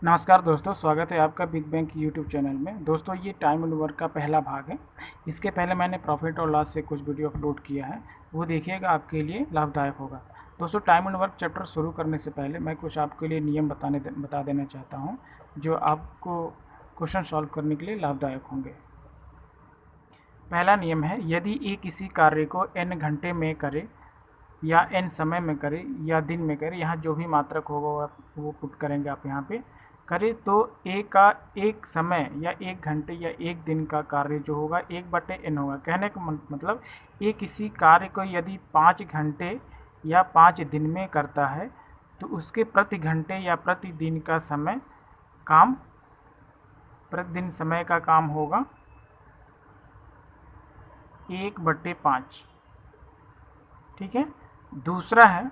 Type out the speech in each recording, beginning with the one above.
नमस्कार दोस्तों, स्वागत है आपका बिग बैंक यूट्यूब चैनल में। दोस्तों, ये टाइम एंड वर्क का पहला भाग है। इसके पहले मैंने प्रॉफिट और लॉस से कुछ वीडियो अपलोड किया है, वो देखिएगा, आपके लिए लाभदायक होगा। दोस्तों, टाइम एंड वर्क चैप्टर शुरू करने से पहले मैं कुछ आपके लिए नियम बता देना चाहता हूँ, जो आपको क्वेश्चन सॉल्व करने के लिए लाभदायक होंगे। पहला नियम है, यदि ए किसी कार्य को n घंटे में करे या n समय में करे या दिन में करे, यहाँ जो भी मात्रक होगा वो पुट करेंगे आप यहाँ पे, करे तो ए का एक समय या एक घंटे या एक दिन का कार्य जो होगा 1/n होगा। कहने का मतलब ए किसी कार्य को यदि 5 घंटे या 5 दिन में करता है तो उसके प्रति घंटे या प्रति दिन का समय काम प्रतिदिन समय का काम होगा 1/5। ठीक है। दूसरा है,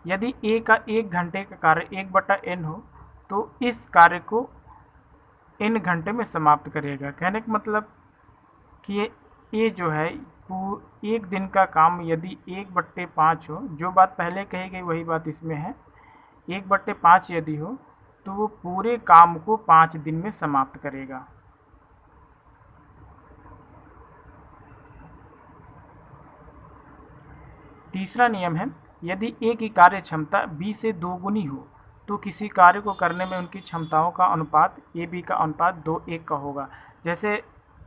यदि ए का 1 घंटे का कार्य 1/n हो तो इस कार्य को n घंटे में समाप्त करेगा। कहने का मतलब कि ये जो है एक दिन का काम यदि 1/5 हो, जो बात पहले कही गई वही बात इसमें है, 1/5 यदि हो तो वो पूरे काम को 5 दिन में समाप्त करेगा। तीसरा नियम है, यदि ए की कार्य क्षमता बी से 2 गुनी हो तो किसी कार्य को करने में उनकी क्षमताओं का अनुपात ए बी का अनुपात 2:1 का होगा। जैसे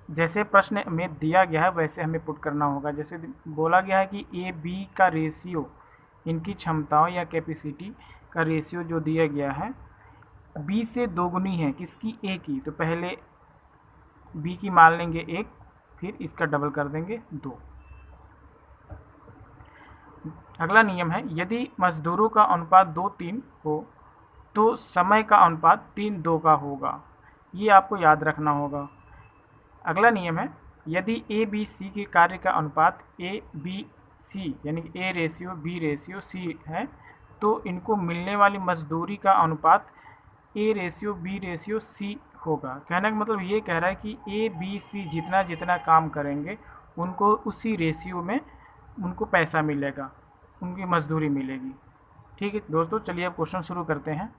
जैसे प्रश्न में दिया गया है वैसे हमें पुट करना होगा। जैसे बोला गया है कि ए बी का रेशियो, इनकी क्षमताओं या कैपेसिटी का रेशियो जो दिया गया है बी से 2 गुनी है किसकी, ए की, तो पहले बी की मान लेंगे 1, फिर इसका डबल कर देंगे 2। अगला नियम है, यदि मजदूरों का अनुपात 2:3 हो तो समय का अनुपात 3:2 का होगा। ये आपको याद रखना होगा। अगला नियम है, यदि ए बी सी के कार्य का अनुपात ए बी सी यानी A ratio B ratio C है तो इनको मिलने वाली मजदूरी का अनुपात A ratio B ratio C होगा। कहने का मतलब ये कह रहा है कि ए बी सी जितना जितना काम करेंगे उनको उसी रेशियो में उनको पैसा मिलेगा, उनकी मजदूरी मिलेगी। ठीक है दोस्तों, चलिए अब क्वेश्चन शुरू करते हैं।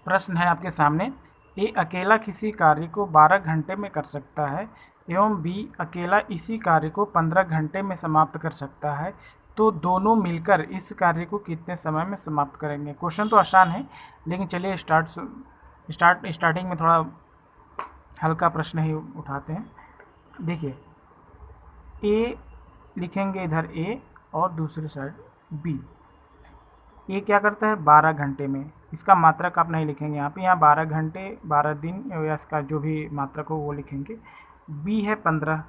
प्रश्न है आपके सामने, ए अकेला किसी कार्य को 12 घंटे में कर सकता है एवं बी अकेला इसी कार्य को 15 घंटे में समाप्त कर सकता है, तो दोनों मिलकर इस कार्य को कितने समय में समाप्त करेंगे। क्वेश्चन तो आसान है, लेकिन चलिए स्टार्टिंग में थोड़ा हल्का प्रश्न ही उठाते हैं। देखिए, ए लिखेंगे इधर ए और दूसरी साइड बी। ए क्या करता है 12 घंटे में, इसका मात्रक आप नहीं लिखेंगे यहाँ पे, यहाँ 12 घंटे 12 दिन या इसका जो भी मात्रक हो वो लिखेंगे। बी है 15,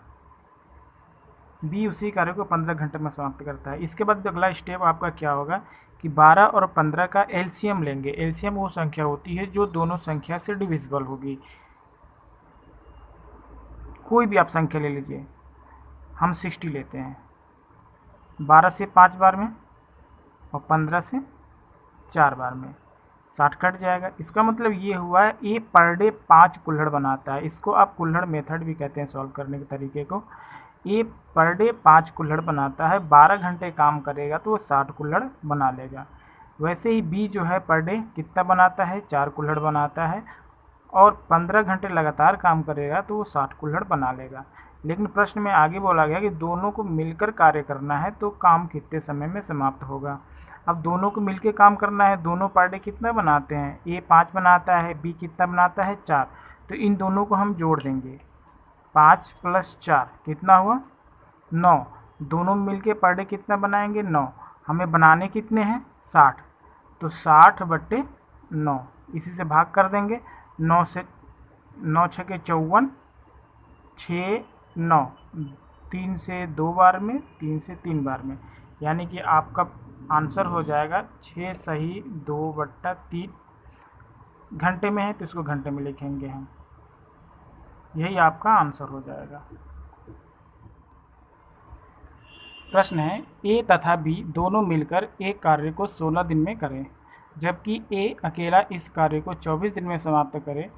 बी उसी कार्य को 15 घंटे में समाप्त करता है। इसके बाद अगला स्टेप आपका क्या होगा कि 12 और 15 का एलसीएम लेंगे। एलसीएम वो संख्या होती है जो दोनों संख्या से डिविजिबल होगी। कोई भी आप संख्या ले लीजिए, हम 60 लेते हैं। 12 से 5 बार में और 15 से 4 बार में 60 कट जाएगा। इसका मतलब ये हुआ है ए पर डे 5 कुल्हड़ बनाता है। इसको आप कुल्हड़ मेथड भी कहते हैं सॉल्व करने के तरीके को। ए पर डे 5 कुल्हड़ बनाता है, 12 घंटे काम करेगा तो वो 60 कुल्हड़ बना लेगा। वैसे ही बी जो है पर डे कितना बनाता है, 4 कुल्हड़ बनाता है और 15 घंटे लगातार काम करेगा तो वो 60 कुल्हड़ बना लेगा। लेकिन प्रश्न में आगे बोला गया कि दोनों को मिलकर कार्य करना है तो काम कितने समय में समाप्त होगा। अब दोनों को मिलकर काम करना है, दोनों पर डे कितना बनाते हैं, ए 5 बनाता है, बी कितना बनाता है 4, तो इन दोनों को हम जोड़ देंगे। 5 + 4 कितना हुआ 9। दोनों मिलके पर डे कितना बनाएंगे 9। हमें बनाने कितने हैं 60, तो 60/9 इसी से भाग कर देंगे। 9 से 9 × 6 = 54, 6 9 3 से 2 बार में, 3 से 3 बार में, यानी कि आपका आंसर हो जाएगा 6 सही 2/3। घंटे में है तो इसको घंटे में लिखेंगे हम, यही आपका आंसर हो जाएगा। प्रश्न है, ए तथा बी दोनों मिलकर एक कार्य को 16 दिन में करें, जबकि ए अकेला इस कार्य को 24 दिन में समाप्त करे,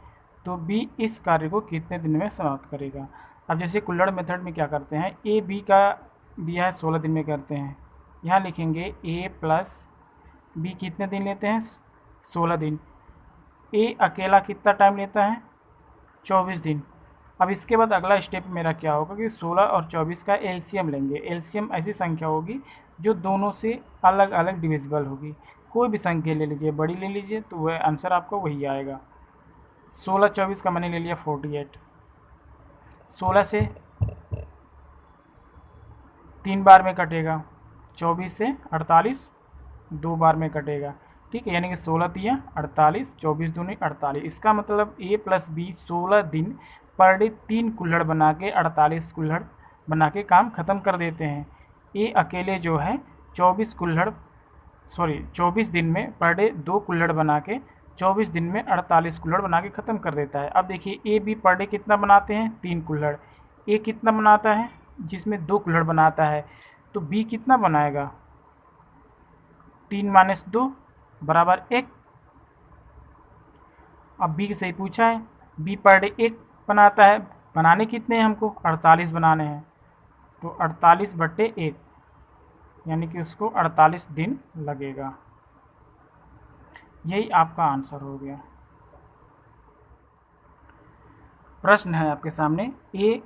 तो बी इस कार्य को कितने दिन में समाप्त करेगा। अब जैसे कुल्हड़ मेथड में क्या करते हैं, ए बी का दिया है 16 दिन में करते हैं, यहाँ लिखेंगे ए प्लस बी कितने दिन लेते हैं 16 दिन। ए अकेला कितना टाइम लेता है? 24 दिन। अब इसके बाद अगला स्टेप मेरा क्या होगा कि 16 और 24 का एलसीएम लेंगे। एलसीएम ऐसी संख्या होगी जो दोनों से अलग अलग डिविजिबल होगी। कोई भी संख्या ले लीजिए, बड़ी ले लीजिए, तो वह आंसर आपका वही आएगा। 16 24 का मैंने ले लिया 48। 16 से 3 बार में कटेगा, 24 से 48 2 बार में कटेगा। ठीक है, यानी कि 16 तिया 48, 24 दूनी 48। इसका मतलब ए प्लस बी 16 दिन पर डे 3 कुल्हड़ बना के 48 कुल्हड़ बना के काम ख़त्म कर देते हैं। ए अकेले जो है 24 दिन में पर डे 2 कुल्हड़ बना के 24 दिन में 48 कुल्हड़ बना के ख़त्म कर देता है। अब देखिए ए बी पर डे कितना बनाते हैं? 3 कुल्हड़। ए कितना बनाता है? जिसमें 2 कुल्हड़ बनाता है। तो बी कितना बनाएगा? 3 माइनस 2 बराबर 1। अब बी से ही पूछा है, बी पर डे 1 बनाता है, बनाने कितने हैं हमको? 48 बनाने हैं। तो 48/1 यानी कि उसको 48 दिन लगेगा। यही आपका आंसर हो गया। प्रश्न है आपके सामने, ए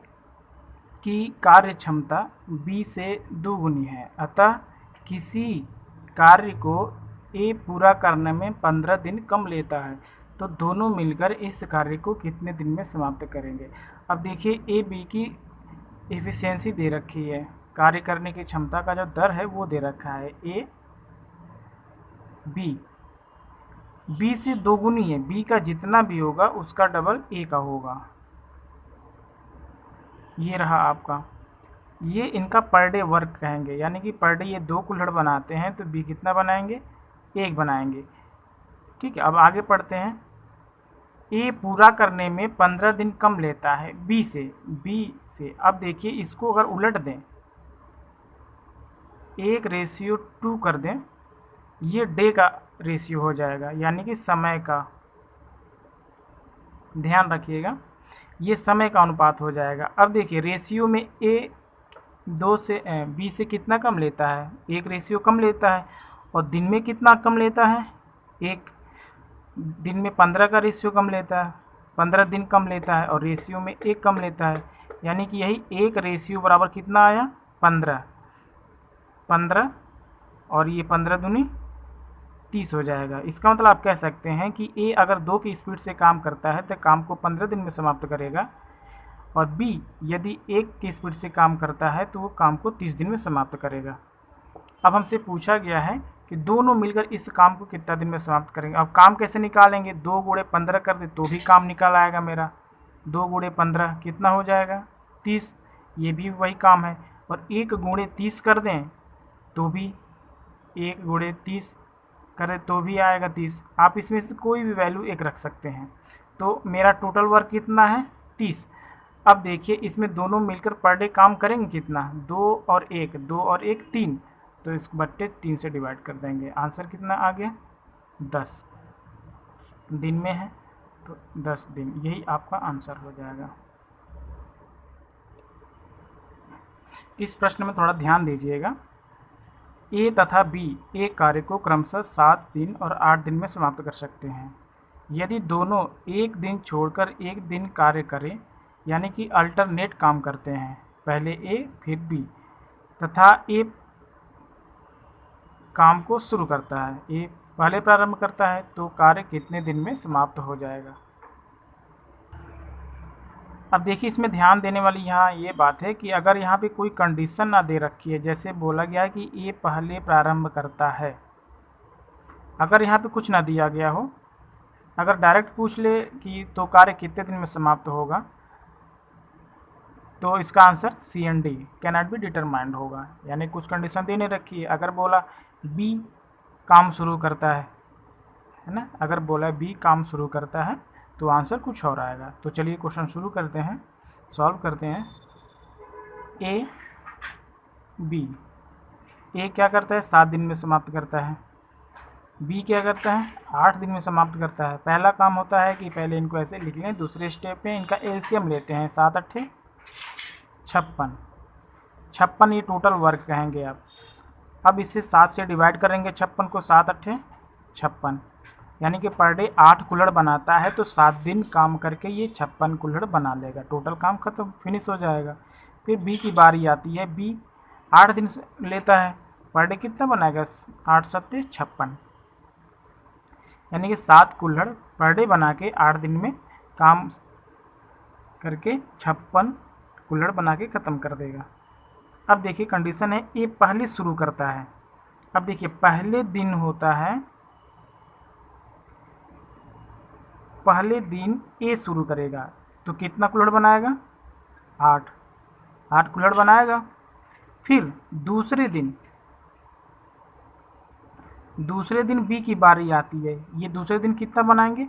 की कार्य क्षमता बी से दोगुनी है, अतः किसी कार्य को ए पूरा करने में 15 दिन कम लेता है, तो दोनों मिलकर इस कार्य को कितने दिन में समाप्त करेंगे। अब देखिए ए बी की एफिशिएंसी दे रखी है, कार्य करने की क्षमता का जो दर है वो दे रखा है ए बी। बी से दोगुनी है, बी का जितना भी होगा उसका डबल ए का होगा। ये रहा आपका, ये इनका पर डे वर्क कहेंगे, यानी कि पर डे ये 2 कुल्हड़ बनाते हैं तो बी कितना बनाएंगे? 1 बनाएंगे। ठीक है, अब आगे पढ़ते हैं। ए पूरा करने में 15 दिन कम लेता है बी से। अब देखिए इसको अगर उलट दें, 1:2 कर दें, ये डे का रेशियो हो जाएगा, यानी कि समय का। ध्यान रखिएगा, ये समय का अनुपात हो जाएगा। अब देखिए रेशियो में ए बी से कितना कम लेता है? 1 रेशियो कम लेता है। और दिन में कितना कम लेता है? 1 दिन में 15 का रेशियो कम लेता है, 15 दिन कम लेता है, और रेशियो में 1 कम लेता है, यानी कि यही 1 रेशियो बराबर कितना आया? 15 और ये 15 दूनी 30 हो जाएगा। इसका मतलब आप कह सकते हैं कि ए अगर 2 की स्पीड से काम करता है तो काम को 15 दिन में समाप्त करेगा, और बी यदि 1 की स्पीड से काम करता है तो वो काम को 30 दिन में समाप्त करेगा। अब हमसे पूछा गया है कि दोनों मिलकर इस काम को कितना दिन में समाप्त करेंगे। अब काम कैसे निकालेंगे? 2 गुणे 15 कर दे तो भी काम निकाल आएगा मेरा। 2 गुणे 15 कितना हो जाएगा? 30। ये भी वही काम है। और 1 गुणे 30 कर दें तो भी 1 गुणे 30 करें तो भी आएगा 30। आप इसमें से कोई भी वैल्यू 1 रख सकते हैं। तो मेरा टोटल वर्क कितना है? 30। अब देखिए इसमें दोनों मिलकर पर डे काम करेंगे कितना? 2 और 1 3, तो इसको बट्टे 3 से डिवाइड कर देंगे। आंसर कितना आ गया? 10 दिन में है तो 10 दिन, यही आपका आंसर हो जाएगा। इस प्रश्न में थोड़ा ध्यान दीजिएगा। ए तथा बी एक कार्य को क्रमशः 7 दिन और 8 दिन में समाप्त कर सकते हैं। यदि दोनों एक दिन छोड़कर एक दिन कार्य करें, यानी कि अल्टरनेट काम करते हैं, पहले ए फिर बी, तथा ए काम को शुरू करता है, ए पहले प्रारंभ करता है, तो कार्य कितने दिन में समाप्त हो जाएगा। अब देखिए इसमें ध्यान देने वाली यहाँ ये बात है कि अगर यहाँ पे कोई कंडीशन ना दे रखी है, जैसे बोला गया है कि ए पहले प्रारंभ करता है, अगर यहाँ पे कुछ ना दिया गया हो, अगर डायरेक्ट पूछ ले कि तो कार्य कितने दिन में समाप्त होगा, तो इसका answer C and D can not be determined होगा, यानी कुछ कंडीशन देने रखी है। अगर बोला बी काम शुरू करता है ना, अगर बोला बी काम शुरू करता है तो आंसर कुछ और आएगा। तो चलिए क्वेश्चन शुरू करते हैं, सॉल्व करते हैं। ए बी, ए क्या करता है? 7 दिन में समाप्त करता है। बी क्या करता है? 8 दिन में समाप्त करता है। पहला काम होता है कि पहले इनको ऐसे लिख लें, दूसरे स्टेप में इनका एलसीएम लेते हैं। 7 8 56 ये टोटल वर्क कहेंगे आप। अब इसे 7 से डिवाइड करेंगे 56 को, 7 8 56, यानी कि पर डे 8 कुल्हड़ बनाता है तो 7 दिन काम करके ये 56 कुल्हड़ बना लेगा। टोटल काम खत्म, फिनिश हो जाएगा। फिर बी की बारी आती है। बी 8 दिन लेता है, पर डे कितना बनाएगा? 8 सत्ते 56, यानी कि 7 कुल्हड़ पर डे बना के 8 दिन में काम करके 56 कुल्हड़ बना के ख़त्म कर देगा। अब देखिए कंडीशन है, ये पहले शुरू करता है। अब देखिए पहले दिन होता है, पहले दिन ए शुरू करेगा तो कितना कुल्हड़ बनाएगा? 8 कुल्हड़ बनाएगा। फिर दूसरे दिन बी की बारी आती है। ये दूसरे दिन कितना बनाएंगे?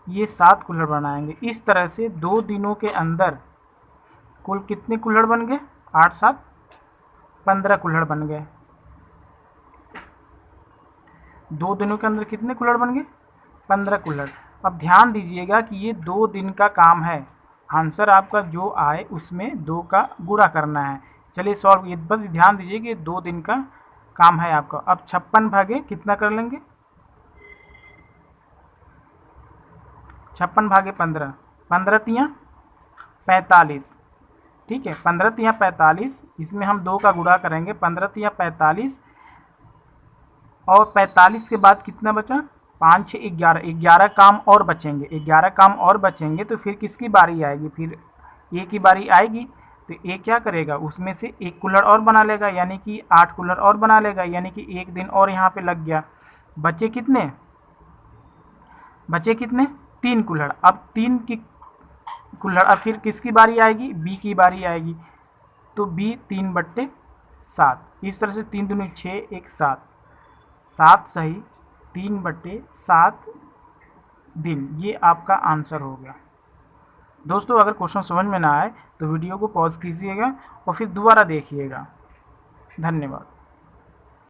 ये 7 कुल्हड़ बनाएंगे। इस तरह से 2 दिनों के अंदर कुल कितने कुल्हड़ बन गए? 8 7 15 कुल्हड़ बन गए। 2 दिनों के अंदर कितने कुल्हड़ बन गए? 15 कुल्हड़। अब ध्यान दीजिएगा कि ये 2 दिन का काम है। आंसर आपका जो आए उसमें 2 का गुणा करना है। चलिए सॉल्व, ये बस ध्यान दीजिए कि 2 दिन का काम है आपका। अब 56 भागे कितना कर लेंगे? 56 भागे 15, 15 तियाँ 45। ठीक है, 15 तियाँ 45, इसमें हम 2 का गुणा करेंगे। 15 तियाँ 45 और 45 के बाद कितना बचा? 5 6 11, 11 काम और बचेंगे। 11 काम और बचेंगे तो फिर किसकी बारी आएगी? फिर ए की बारी आएगी। तो ए क्या करेगा? उसमें से 1 कुल्हड़ और बना लेगा, यानी कि 8 कुल्हड़ और बना लेगा, यानी कि 1 दिन और यहाँ पे लग गया। बचे कितने? 3 कुल्हड़। अब 3 की कुल्हड़, अब फिर किसकी बारी आएगी? बी की बारी आएगी। तो बी 3/7। इस तरह से 3 दूनी 6 1 7, 7 सही 3/7 दिन। ये आपका आंसर हो गया। दोस्तों अगर क्वेश्चन समझ में ना आए तो वीडियो को पॉज कीजिएगा और फिर दोबारा देखिएगा। धन्यवाद।